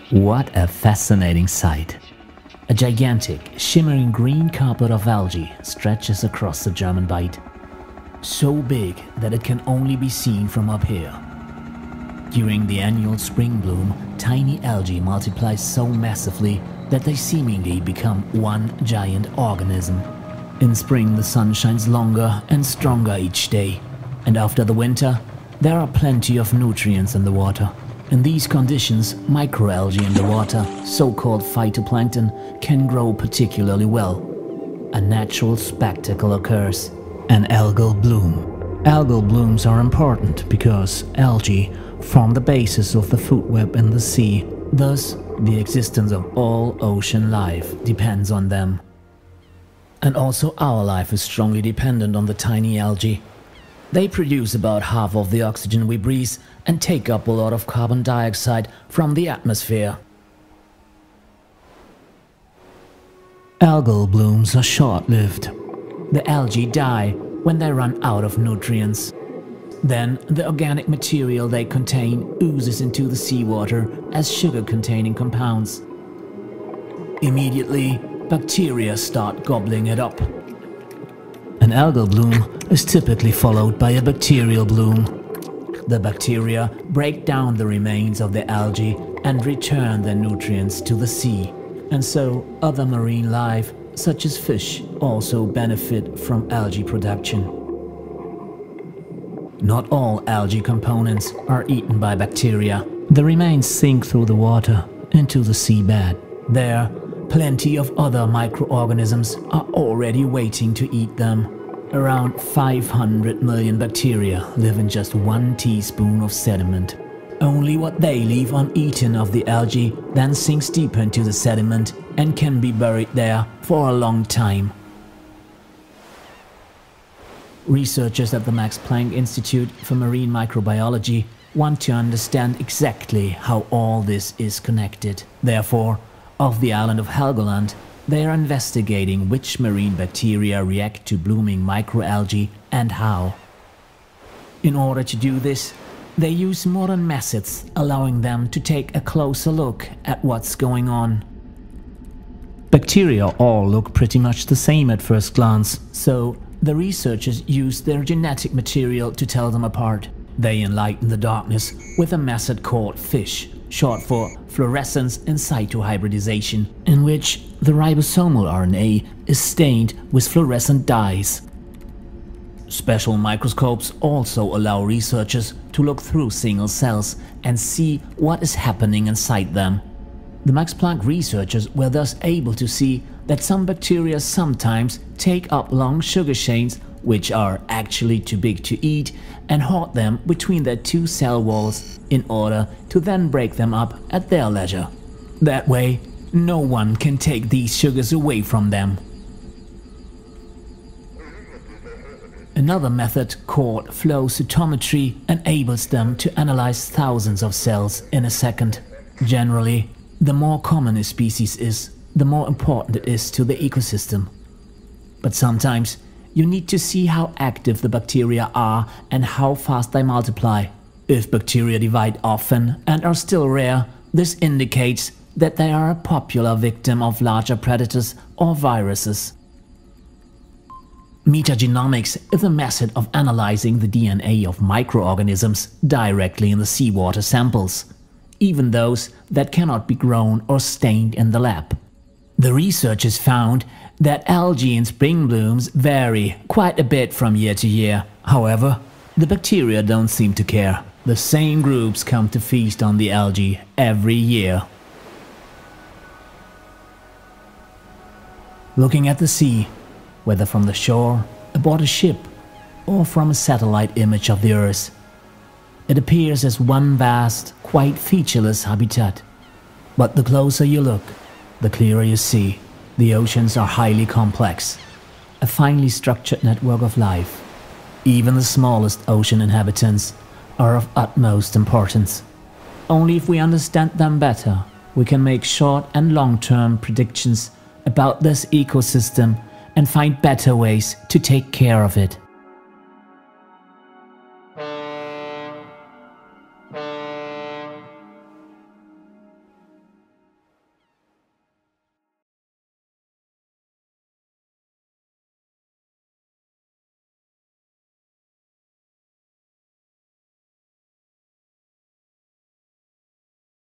What a fascinating sight! A gigantic, shimmering green carpet of algae stretches across the German Bight, so big that it can only be seen from up here. During the annual spring bloom, tiny algae multiply so massively that they seemingly become one giant organism. In spring, the sun shines longer and stronger each day, and after the winter, there are plenty of nutrients in the water. In these conditions, microalgae in the water, so-called phytoplankton, can grow particularly well. A natural spectacle occurs: an algal bloom. Algal blooms are important because algae form the basis of the food web in the sea. Thus, the existence of all ocean life depends on them. And also our life is strongly dependent on the tiny algae. They produce about half of the oxygen we breathe and take up a lot of carbon dioxide from the atmosphere. Algal blooms are short-lived. The algae die when they run out of nutrients. Then the organic material they contain oozes into the seawater as sugar-containing compounds. Immediately, bacteria start gobbling it up. An algal bloom is typically followed by a bacterial bloom. The bacteria break down the remains of the algae and return their nutrients to the sea. And so other marine life, such as fish, also benefit from algae production. Not all algae components are eaten by bacteria. The remains sink through the water into the seabed. There, plenty of other microorganisms are already waiting to eat them. Around 500 million bacteria live in just 1 teaspoon of sediment. Only what they leave uneaten of the algae then sinks deeper into the sediment and can be buried there for a long time. Researchers at the Max Planck Institute for Marine Microbiology want to understand exactly how all this is connected. Therefore, off the island of Helgoland, they are investigating which marine bacteria react to blooming microalgae and how. In order to do this, they use modern methods, allowing them to take a closer look at what's going on. Bacteria all look pretty much the same at first glance, so the researchers use their genetic material to tell them apart. They enlighten the darkness with a method called FISH, short for fluorescence in situ hybridization, in which the ribosomal RNA is stained with fluorescent dyes. Special microscopes also allow researchers to look through single cells and see what is happening inside them. The Max Planck researchers were thus able to see that some bacteria sometimes take up long sugar chains, which are actually too big to eat, and hoard them between their 2 cell walls in order to then break them up at their leisure. That way, no one can take these sugars away from them. Another method, called flow cytometry, enables them to analyze thousands of cells in a second. Generally, the more common a species is, the more important it is to the ecosystem. But sometimes, you need to see how active the bacteria are and how fast they multiply. If bacteria divide often and are still rare, this indicates that they are a popular victim of larger predators or viruses. Metagenomics is a method of analyzing the DNA of microorganisms directly in the seawater samples, even those that cannot be grown or stained in the lab. The researchers found that algae in spring blooms vary quite a bit from year to year. However, the bacteria don't seem to care. The same groups come to feast on the algae every year. Looking at the sea, whether from the shore, aboard a ship, or from a satellite image of the Earth, it appears as one vast, quite featureless habitat. But the closer you look, the clearer you see. The oceans are highly complex, a finely structured network of life. Even the smallest ocean inhabitants are of utmost importance. Only if we understand them better, we can make short and long-term predictions about this ecosystem and find better ways to take care of it.